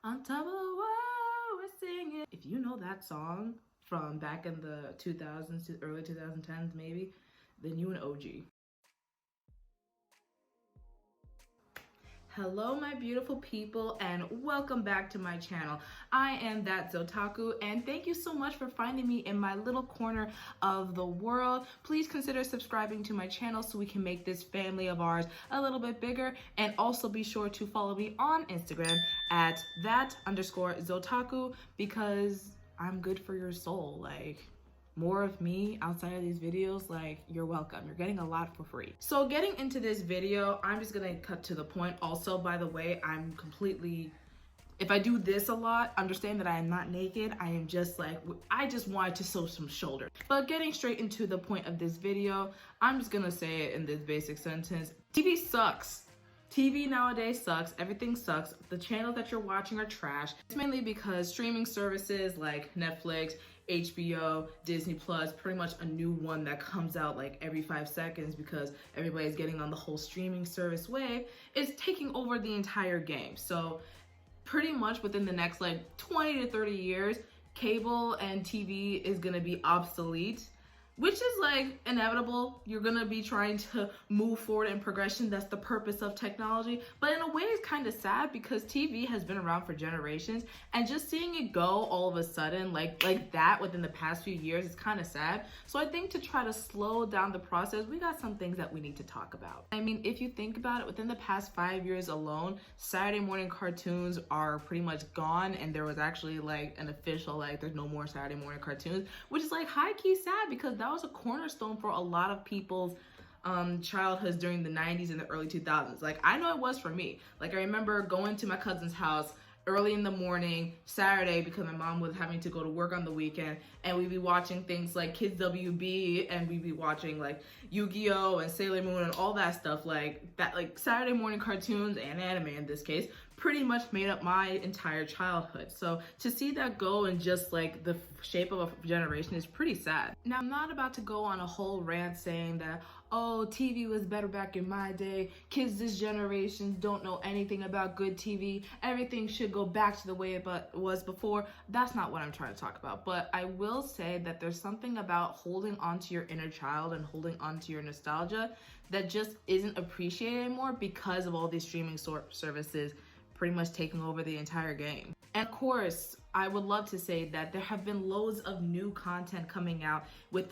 On top of the world, we're singing. If you know that song from back in the 2000s to early 2010s, maybe, then you an OG. Hello, my beautiful people, and welcome back to my channel. I am That Zotaku, and thank you so much for finding me in my little corner of the world. Please consider subscribing to my channel so we can make this family of ours a little bit bigger, and also be sure to follow me on Instagram at that_Zotaku because I'm good for your soul. Like, more of me outside of these videos, like, you're welcome. You're getting a lot for free. So getting into this video, I'm just gonna cut to the point. Also, by the way, if I do this a lot, understand that I am not naked. I am just like, I just wanted to show some shoulder. But getting straight into the point of this video, I'm just gonna say it in this basic sentence. TV sucks. TV nowadays sucks, everything sucks. The channels that you're watching are trash. It's mainly because streaming services like Netflix, HBO, Disney Plus, pretty much a new one that comes out like every 5 seconds because everybody's getting on the whole streaming service wave, is taking over the entire game. So pretty much within the next like 20 to 30 years, cable and TV is gonna be obsolete, which is like inevitable. You're gonna be trying to move forward in progression. That's the purpose of technology. But in a way, it's kind of sad because TV has been around for generations, and just seeing it go all of a sudden like that within the past few years is kind of sad. So I think to try to slow down the process, we got some things that we need to talk about. I mean, if you think about it, within the past 5 years alone, Saturday morning cartoons are pretty much gone, and there was actually like an official like there's no more Saturday morning cartoons, which is like high-key sad because that was a cornerstone for a lot of people's childhoods during the 90s and the early 2000s. Like, I know it was for me. Like, I remember going to my cousin's house early in the morning, Saturday, because my mom was having to go to work on the weekend, and we'd be watching things like Kids WB, and we'd be watching like Yu-Gi-Oh! And Sailor Moon and all that stuff. Like that, like Saturday morning cartoons and anime in this case, pretty much made up my entire childhood. So to see that go in just like the shape of a generation is pretty sad. Now, I'm not about to go on a whole rant saying that, oh, TV was better back in my day, kids this generation don't know anything about good TV, everything should go back to the way it was before. That's not what I'm trying to talk about. But I will say that there's something about holding on to your inner child and holding on to your nostalgia that just isn't appreciated anymore because of all these streaming services pretty much taking over the entire game. And of course, I would love to say that there have been loads of new content coming out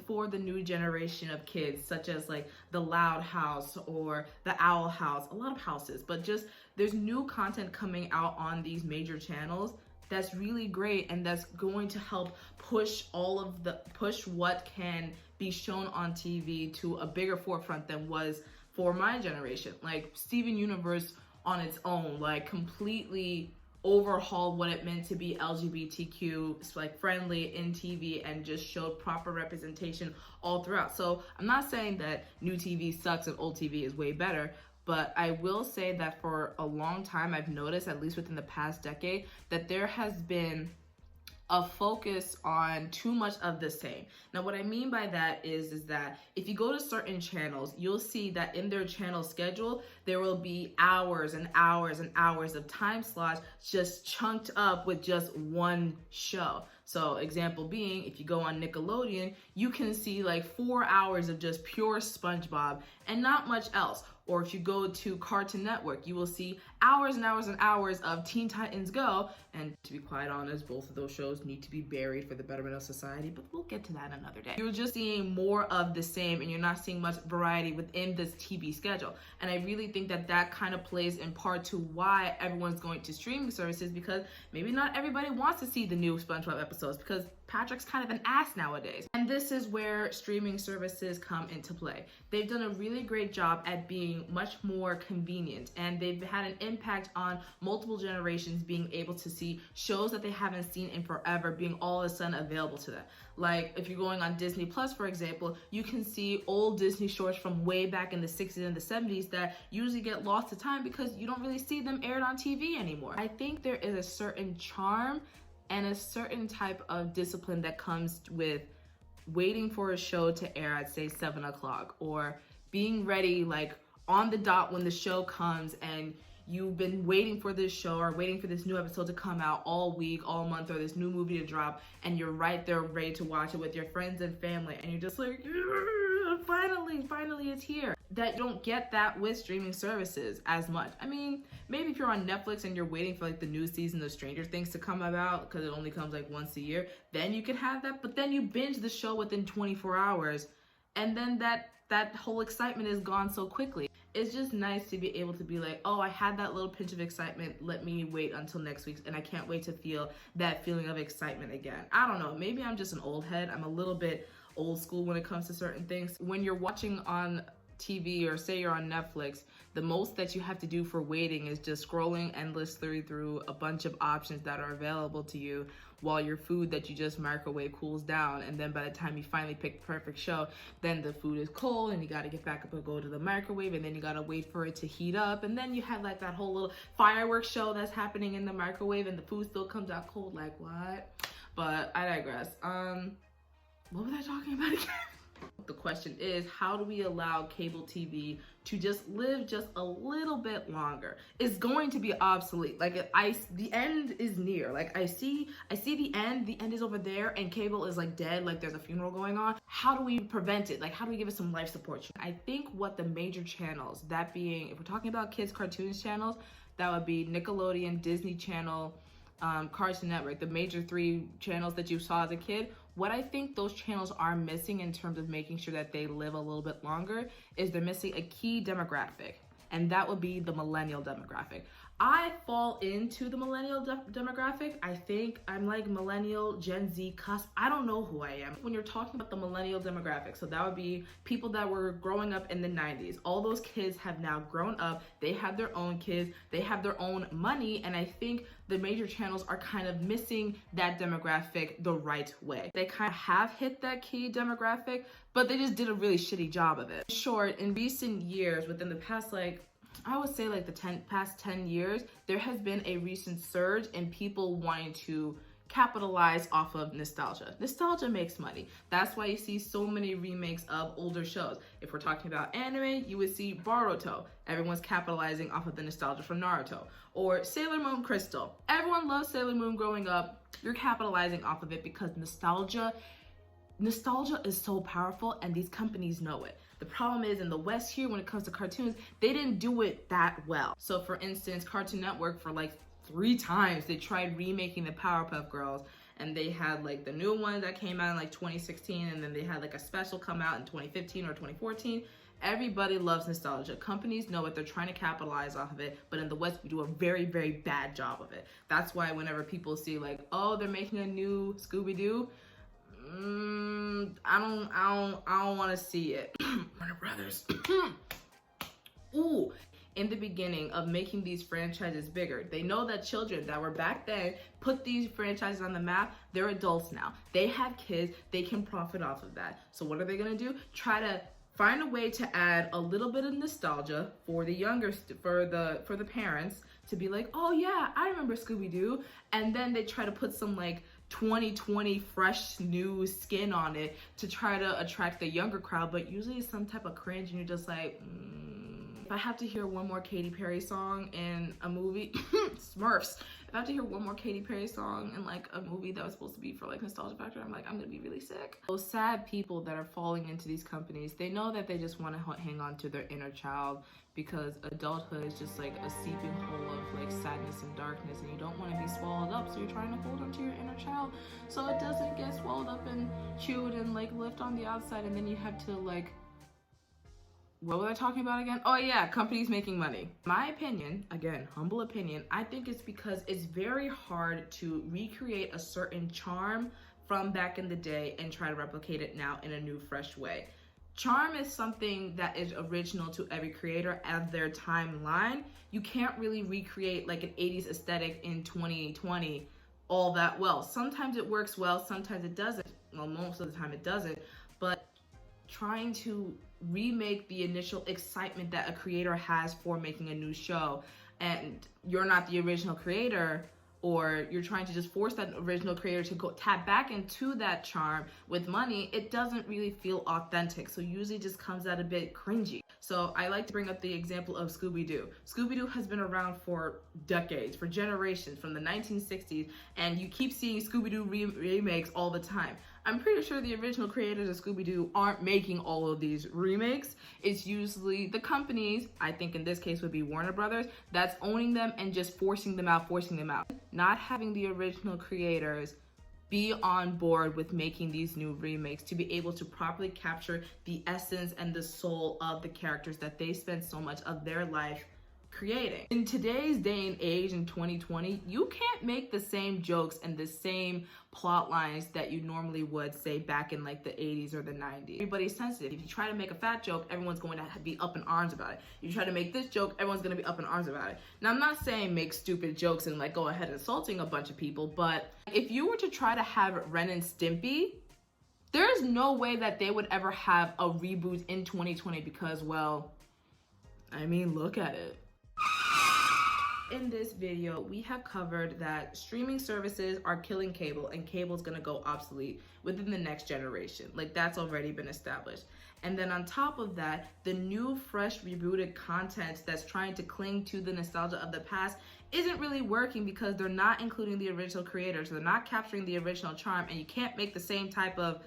for the new generation of kids, such as like the Loud House or the Owl House, a lot of houses, but just there's new content coming out on these major channels that's really great, and that's going to help push what can be shown on TV to a bigger forefront than was for my generation. Like Steven Universe on its own, like completely overhauled what it meant to be LGBTQ like friendly in TV and just showed proper representation all throughout. So I'm not saying that new TV sucks and old TV is way better, but I will say that for a long time I've noticed, at least within the past decade, that there has been a focus on too much of the same. Now, what I mean by that is that if you go to certain channels, you'll see that in their channel schedule, there will be hours and hours and hours of time slots just chunked up with just one show. So example being, if you go on Nickelodeon, you can see like 4 hours of just pure SpongeBob and not much else. Or if you go to Cartoon Network, you will see hours and hours and hours of Teen Titans Go. And to be quite honest, both of those shows need to be buried for the betterment of society, but we'll get to that another day. You're just seeing more of the same, and you're not seeing much variety within this TV schedule. And I really think that that kind of plays in part to why everyone's going to streaming services, because maybe not everybody wants to see the new SpongeBob episodes because Patrick's kind of an ass nowadays. And this is where streaming services come into play. They've done a really great job at being much more convenient, and they've had an impact on multiple generations being able to see shows that they haven't seen in forever being all of a sudden available to them. Like if you're going on Disney Plus, for example, you can see old Disney shorts from way back in the 60s and the 70s that usually get lost to time because you don't really see them aired on TV anymore. I think there is a certain charm and a certain type of discipline that comes with waiting for a show to air at, say, 7 o'clock, or being ready like on the dot when the show comes, and you've been waiting for this show or waiting for this new episode to come out all week, all month, or this new movie to drop, and you're right there ready to watch it with your friends and family, and you're just like, finally it's here. That you don't get that with streaming services as much. I mean, maybe if you're on Netflix and you're waiting for like the new season of Stranger Things to come about, because it only comes like once a year, then you can have that, but then you binge the show within 24 hours, and then that whole excitement is gone so quickly. It's just nice to be able to be like, oh, I had that little pinch of excitement, let me wait until next week, and I can't wait to feel that feeling of excitement again. I don't know, maybe I'm just an old head. I'm a little bit old school when it comes to certain things. When you're watching on TV, or say you're on Netflix, the most that you have to do for waiting is just scrolling endlessly through a bunch of options that are available to you while your food that you just microwave cools down, and then by the time you finally pick the perfect show, then the food is cold and you got to get back up and go to the microwave, and then you got to wait for it to heat up, and then you have like that whole little fireworks show that's happening in the microwave, and the food still comes out cold. Like, what? But I digress. What was I talking about again? The question is, how do we allow cable TV to just live just a little bit longer? It's going to be obsolete. Like, the end is near. Like, I see the end is over there, and cable is like dead, like there's a funeral going on. How do we prevent it? Like, how do we give it some life support? I think what the major channels, that being, if we're talking about kids cartoons channels, that would be Nickelodeon, Disney Channel, Cartoon Network, the major 3 channels that you saw as a kid. What I think those channels are missing in terms of making sure that they live a little bit longer is they're missing a key demographic, and that would be the millennial demographic. I fall into the millennial demographic. I think I'm like millennial, Gen Z cusp. I don't know who I am. When you're talking about the millennial demographic, so that would be people that were growing up in the 90s. All those kids have now grown up. They have their own kids. They have their own money. And I think the major channels are kind of missing that demographic the right way. They kind of have hit that key demographic, but they just did a really shitty job of it. In short, in recent years, within the past, I would say like the past 10 years, there has been a recent surge in people wanting to capitalize off of nostalgia. Nostalgia makes money. That's why you see so many remakes of older shows. If we're talking about anime, you would see Boruto. Everyone's capitalizing off of the nostalgia from Naruto. Or Sailor Moon Crystal. Everyone loves Sailor Moon growing up. You're capitalizing off of it because nostalgia is so powerful, and these companies know it. The problem is, in the West here, when it comes to cartoons, they didn't do it that well. So for instance, Cartoon Network, for like 3 times, they tried remaking the Powerpuff Girls, and they had like the new one that came out in like 2016, and then they had like a special come out in 2015 or 2014. Everybody loves nostalgia. Companies know it. They're trying to capitalize off of it, but in the West, we do a very, very bad job of it. That's why whenever people see like, oh, they're making a new Scooby-Doo, I don't want to see it. Warner Brothers. Ooh, in the beginning of making these franchises bigger, they know that children that were back then put these franchises on the map. They're adults now. They have kids. They can profit off of that. So what are they gonna do? Try to find a way to add a little bit of nostalgia for the younger, for the parents to be like, oh yeah, I remember Scooby-Doo, and then they try to put some like 2020 fresh new skin on it to try to attract the younger crowd, but usually it's some type of cringe, and you're just like, If I have to hear one more Katy Perry song in a movie, Smurfs, if I have to hear one more Katy Perry song in like a movie that was supposed to be for like nostalgia factor, I'm like, I'm gonna be really sick. Those sad people that are falling into these companies, they know that they just want to hang on to their inner child, because adulthood is just like a seeping hole of like sadness and darkness, and you don't want to be swallowed up, so you're trying to hold onto your inner child so it doesn't get swallowed up and chewed and like left on the outside, and then you have to like, what was I talking about again? Oh yeah, companies making money. My opinion, again, humble opinion, I think it's because it's very hard to recreate a certain charm from back in the day and try to replicate it now in a new, fresh way. Charm is something that is original to every creator at their timeline. You can't really recreate like an 80s aesthetic in 2020 all that well. Sometimes it works well, sometimes it doesn't. Well, most of the time it doesn't, but trying to remake the initial excitement that a creator has for making a new show, and you're not the original creator, or you're trying to just force that original creator to go tap back into that charm with money, it doesn't really feel authentic. So usually just comes out a bit cringy. So I like to bring up the example of Scooby-Doo. Scooby-Doo has been around for decades, for generations, from the 1960s, and you keep seeing Scooby-Doo remakes all the time. I'm pretty sure the original creators of Scooby-Doo aren't making all of these remakes. It's usually the companies, I think in this case would be Warner Brothers, that's owning them and just forcing them out. Not having the original creators be on board with making these new remakes to be able to properly capture the essence and the soul of the characters that they spend so much of their life creating. In today's day and age, in 2020, you can't make the same jokes and the same plot lines that you normally would say back in like the 80s or the 90s. Everybody's sensitive. If you try to make a fat joke, everyone's going to be up in arms about it. If you try to make this joke, everyone's going to be up in arms about it. Now, I'm not saying make stupid jokes and like go ahead insulting a bunch of people, but if you were to try to have Ren and Stimpy, there's no way that they would ever have a reboot in 2020 because, well, I mean, look at it. In this video, we have covered that streaming services are killing cable and cable is gonna go obsolete within the next generation. Like, that's already been established. And then on top of that, the new, fresh, rebooted content that's trying to cling to the nostalgia of the past isn't really working because they're not including the original creators. They're not capturing the original charm, and you can't make the same type of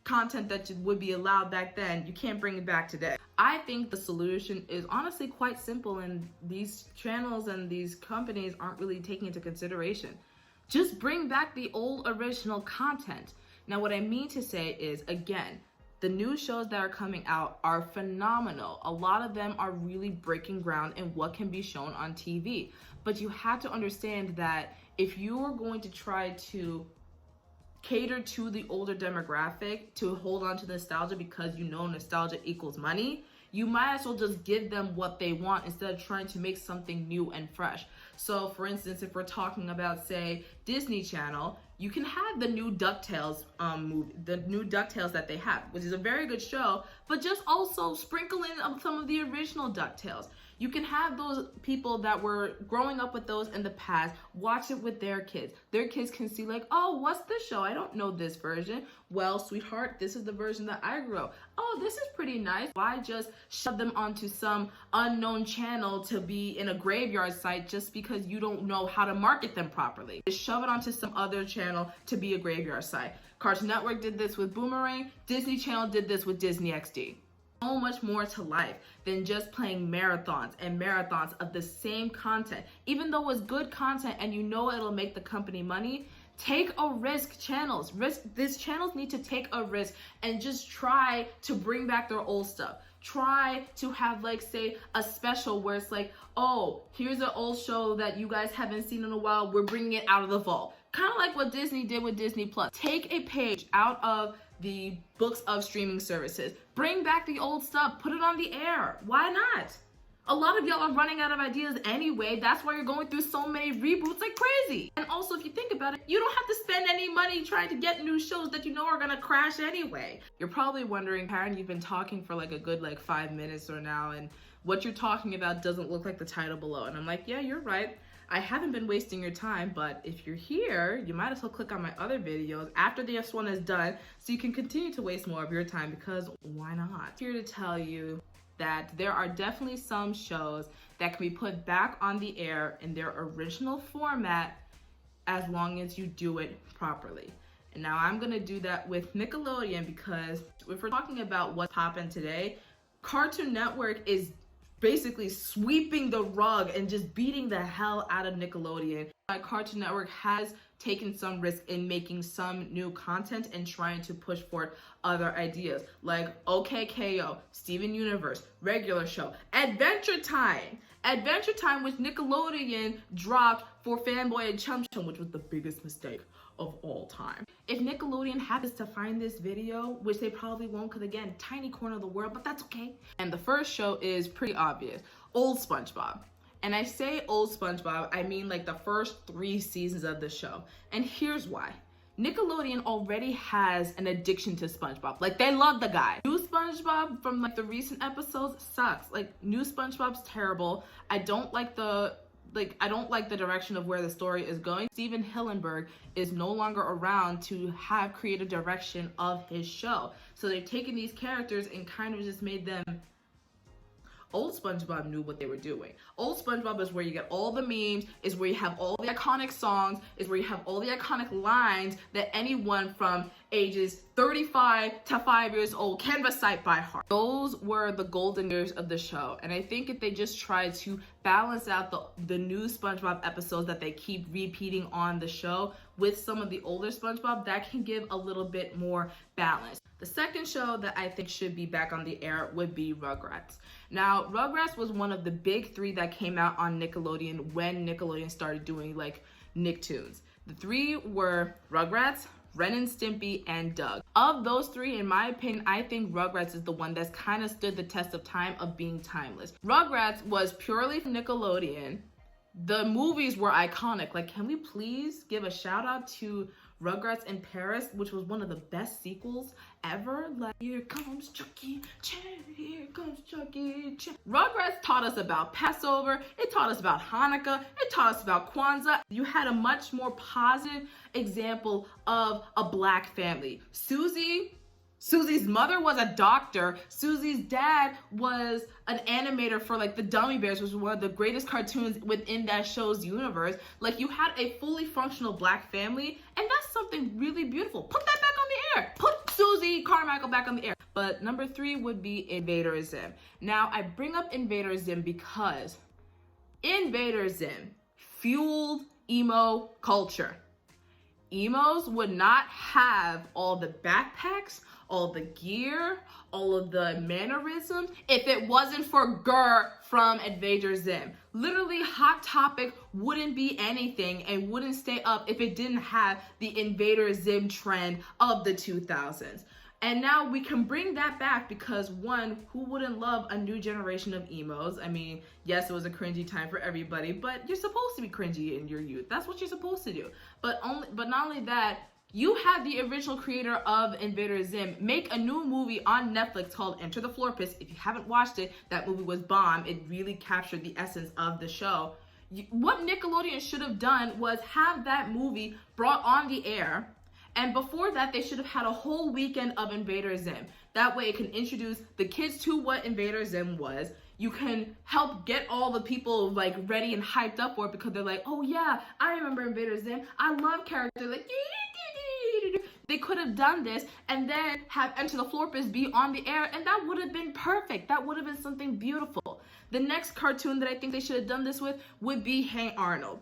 content that would be allowed back then. You can't bring it back today. I think the solution is honestly quite simple, and these channels and these companies aren't really taking into consideration. Just bring back the old original content. Now, what I mean to say is, again, the new shows that are coming out are phenomenal. A lot of them are really breaking ground in what can be shown on TV. But you have to understand that if you are going to try to cater to the older demographic to hold on to nostalgia because you know nostalgia equals money, you might as well just give them what they want instead of trying to make something new and fresh. So for instance, if we're talking about, say, Disney Channel, you can have the new DuckTales movie, the new DuckTales that they have, which is a very good show, but just also sprinkle in some of the original DuckTales. You can have those people that were growing up with those in the past watch it with their kids. Their kids can see like, oh, what's this show? I don't know this version. Well, sweetheart, this is the version that I grew up. Oh, this is pretty nice. Why just shove them onto some unknown channel to be in a graveyard site just because you don't know how to market them properly? Just shove it onto some other channel to be a graveyard site. Cartoon Network did this with Boomerang. Disney Channel did this with Disney XD. So much more to life than just playing marathons and marathons of the same content. Even though it's good content and you know it'll make the company money, take a risk, channels. These channels need to take a risk and just try to bring back their old stuff. Try to have, like, say, a special where it's like, oh, here's an old show that you guys haven't seen in a while. We're bringing it out of the vault. Kind of like what Disney did with Disney Plus. Take a page out of the books of streaming services. Bring back the old stuff. Put it on the air. Why not? A lot of y'all are running out of ideas anyway. That's why you're going through so many reboots like crazy. And also, if you think about it, you don't have to spend any money trying to get new shows that you know are gonna crash anyway. You're probably wondering, Karen, you've been talking for like a good 5 minutes or now, and what you're talking about doesn't look like the title below. And I'm like, yeah, you're right. I haven't been wasting your time, but if you're here, you might as well click on my other videos after this one is done so you can continue to waste more of your time, because why not? I'm here to tell you that there are definitely some shows that can be put back on the air in their original format as long as you do it properly. And now I'm gonna do that with Nickelodeon, because if we're talking about what's poppin' today, Cartoon Network is basically sweeping the rug and just beating the hell out of Nickelodeon. Cartoon Network has taken some risk in making some new content and trying to push forward other ideas like OKKO, Steven Universe, Regular Show, Adventure Time. Adventure Time, which Nickelodeon dropped for Fanboy and Chum Chum, which was the biggest mistake of all time. If Nickelodeon happens to find this video, which they probably won't, because again, tiny corner of the world, but that's okay. And the first show is pretty obvious, old SpongeBob. And I say old SpongeBob, I mean like the first 3 seasons of the show. And here's why. Nickelodeon already has an addiction to SpongeBob. Like, they love the guy. New SpongeBob from the recent episodes sucks. Like, new SpongeBob's terrible. I don't like the I don't like the direction of where the story is going. Steven Hillenburg is no longer around to have creative direction of his show. So they've taken these characters and kind of just made them. Old SpongeBob knew what they were doing. Old SpongeBob is where you get all the memes, is where you have all the iconic songs, is where you have all the iconic lines that anyone from ages 35 to 5 years old can recite by heart. Those were the golden years of the show. And I think if they just try to balance out the new SpongeBob episodes that they keep repeating on the show with some of the older SpongeBob, that can give a little bit more balance. The second show that I think should be back on the air would be Rugrats. Now, Rugrats was one of the big three that came out on Nickelodeon when Nickelodeon started doing like Nicktoons. The three were Rugrats, Ren and Stimpy, and Doug. Of those three, in my opinion, I think Rugrats is the one that's kind of stood the test of time of being timeless. Rugrats was purely from Nickelodeon. The movies were iconic. Like, can we please give a shout out to Rugrats in Paris, which was one of the best sequels ever? Like, here comes Chucky, here comes Chucky. Rugrats taught us about Passover, it taught us about Hanukkah, it taught us about Kwanzaa. You had a much more positive example of a black family. Susie's mother was a doctor. Susie's dad was an animator for like the Dummy Bears, which was one of the greatest cartoons within that show's universe. Like, you had a fully functional black family, and that's something really beautiful. Put that back on the air. Put Susie Carmichael back on the air. But number 3 would be Invader Zim. Now, I bring up Invader Zim because Invader Zim fueled emo culture. Emos would not have all the backpacks, all the gear, all of the mannerisms if it wasn't for Gurr from Invader Zim. Literally, Hot Topic wouldn't be anything and wouldn't stay up if it didn't have the Invader Zim trend of the 2000s. And now we can bring that back because, one, who wouldn't love a new generation of emos? I mean, yes, it was a cringy time for everybody, but you're supposed to be cringy in your youth. That's what you're supposed to do. But not only that, you had the original creator of Invader Zim make a new movie on Netflix called Enter the Florpus. If you haven't watched it, that movie was bomb. It really captured the essence of the show. What Nickelodeon should have done was have that movie brought on the air. And before that, they should have had a whole weekend of Invader Zim. That way it can introduce the kids to what Invader Zim was. You can help get all the people like ready and hyped up for it because they're like, oh yeah, I remember Invader Zim. I love characters like, they could have done this and then have Enter the Florpus be on the air, and that would have been perfect. That would have been something beautiful. The next cartoon that I think they should have done this with would be Hey Arnold.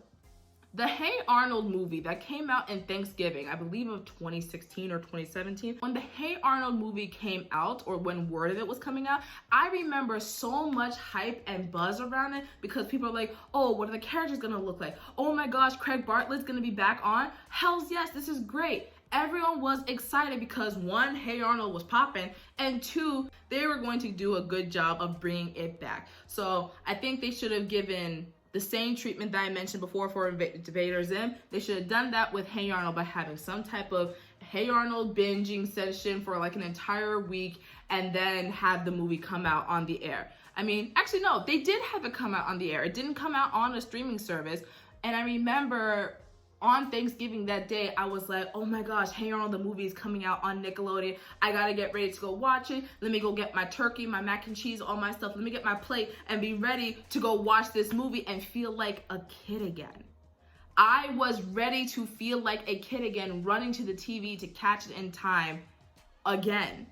The Hey Arnold movie that came out in Thanksgiving, I believe of 2016 or 2017, when the Hey Arnold movie came out, or when word of it was coming out, I remember so much hype and buzz around it because people are like, oh, what are the characters gonna look like? Oh my gosh, Craig Bartlett's gonna be back on? Hells yes, this is great. Everyone was excited because, one, Hey Arnold was popping, and two, they were going to do a good job of bringing it back. So I think they should have given the same treatment that I mentioned before for Invader Zim. They should have done that with Hey Arnold by having some type of Hey Arnold binging session for like an entire week and then have the movie come out on the air. I mean, actually no, they did have it come out on the air. It didn't come out on a streaming service. And I remember on Thanksgiving that day, I was like, oh my gosh, Hey Arnold, the movie is coming out on Nickelodeon. I gotta get ready to go watch it. Let me go get my turkey, my mac and cheese, all my stuff. Let me get my plate and be ready to go watch this movie and feel like a kid again. I was ready to feel like a kid again, running to the TV to catch it in time again.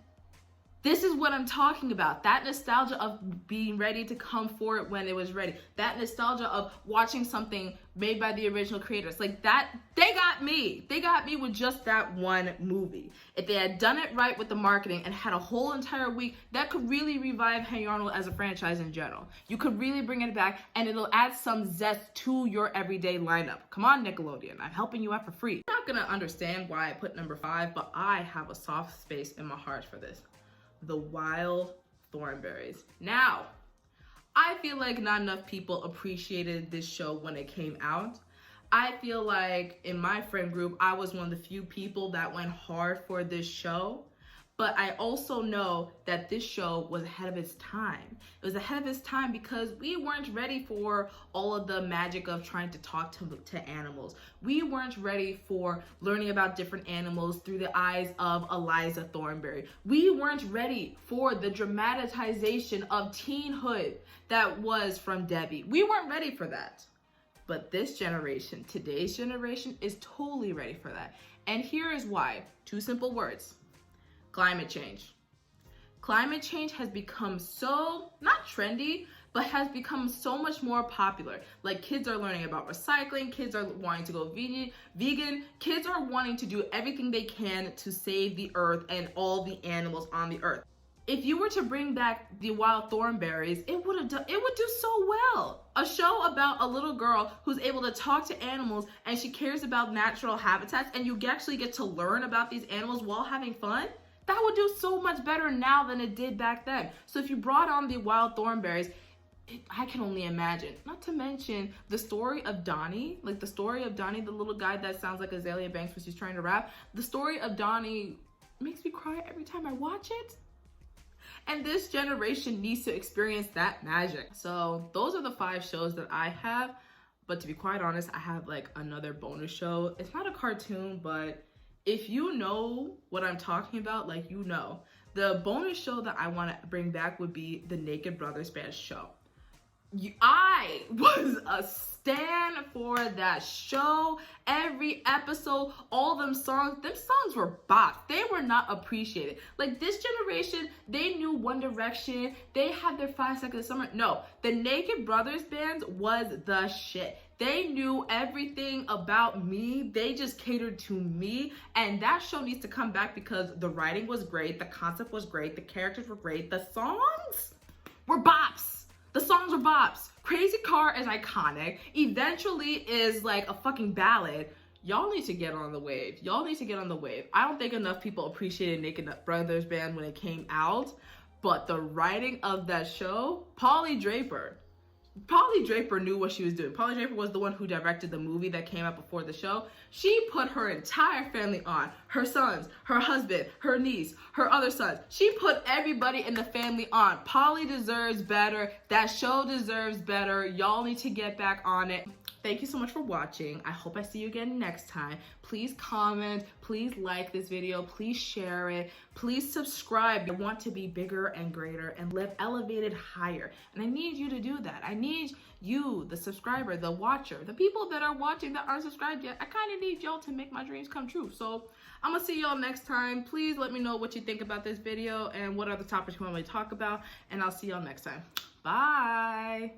This is what I'm talking about. That nostalgia of being ready to come for it when it was ready. That nostalgia of watching something made by the original creators. Like that, they got me. They got me with just that one movie. If they had done it right with the marketing and had a whole entire week, that could really revive Hey Arnold as a franchise in general. You could really bring it back and it'll add some zest to your everyday lineup. Come on, Nickelodeon. I'm helping you out for free. You're not gonna understand why I put number 5, but I have a soft space in my heart for this. The Wild Thornberrys. Now, I feel like not enough people appreciated this show when it came out. I feel like in my friend group, I was one of the few people that went hard for this show. But I also know that this show was ahead of its time. It was ahead of its time because we weren't ready for all of the magic of trying to talk to animals. We weren't ready for learning about different animals through the eyes of Eliza Thornberry. We weren't ready for the dramatization of teenhood that was from Debbie. We weren't ready for that. But this generation, today's generation, is totally ready for that. And here is why. 2 simple words. Climate change. Climate change has become so, not trendy, but has become so much more popular. Like, kids are learning about recycling, kids are wanting to go vegan, kids are wanting to do everything they can to save the earth and all the animals on the earth. If you were to bring back the Wild Thornberrys, it would do so well. A show about a little girl who's able to talk to animals and she cares about natural habitats, and you actually get to learn about these animals while having fun. That would do so much better now than it did back then. So if you brought on the Wild Thornberrys, I can only imagine. Not to mention the story of Donnie, like the story of Donnie, the little guy that sounds like Azalea Banks when she's trying to rap. The story of Donnie makes me cry every time I watch it. And this generation needs to experience that magic. So those are the 5 shows that I have. But to be quite honest, I have like another bonus show. It's not a cartoon, but if you know what I'm talking about, like, you know. The bonus show that I want to bring back would be the Naked Brothers Band show. I was a stan for that show. Every episode, all them songs were bops. They were not appreciated. Like, this generation, they knew One Direction. They had their 5 Seconds of Summer. No, the Naked Brothers Band was the shit. They knew everything about me. They just catered to me. And that show needs to come back because the writing was great. The concept was great. The characters were great. The songs were bops. The songs were bops. Crazy Car is iconic. Eventually is like a fucking ballad. Y'all need to get on the wave. Y'all need to get on the wave. I don't think enough people appreciated Naked Brothers Band when it came out. But the writing of that show, Polly Draper knew what she was doing. Polly Draper was the one who directed the movie that came out before the show. She put her entire family on. Her sons, her husband, her niece, her other sons. She put everybody in the family on. Polly deserves better. That show deserves better. Y'all need to get back on it. Thank you so much for watching. I hope I see you again next time. Please comment, please like this video, please share it, please subscribe. I want to be bigger and greater and live elevated higher. And I need you to do that. I need you, the subscriber, the watcher, the people that are watching that aren't subscribed yet. I kind of need y'all to make my dreams come true. So I'm gonna see y'all next time. Please let me know what you think about this video and what other topics you want me to talk about. And I'll see y'all next time. Bye.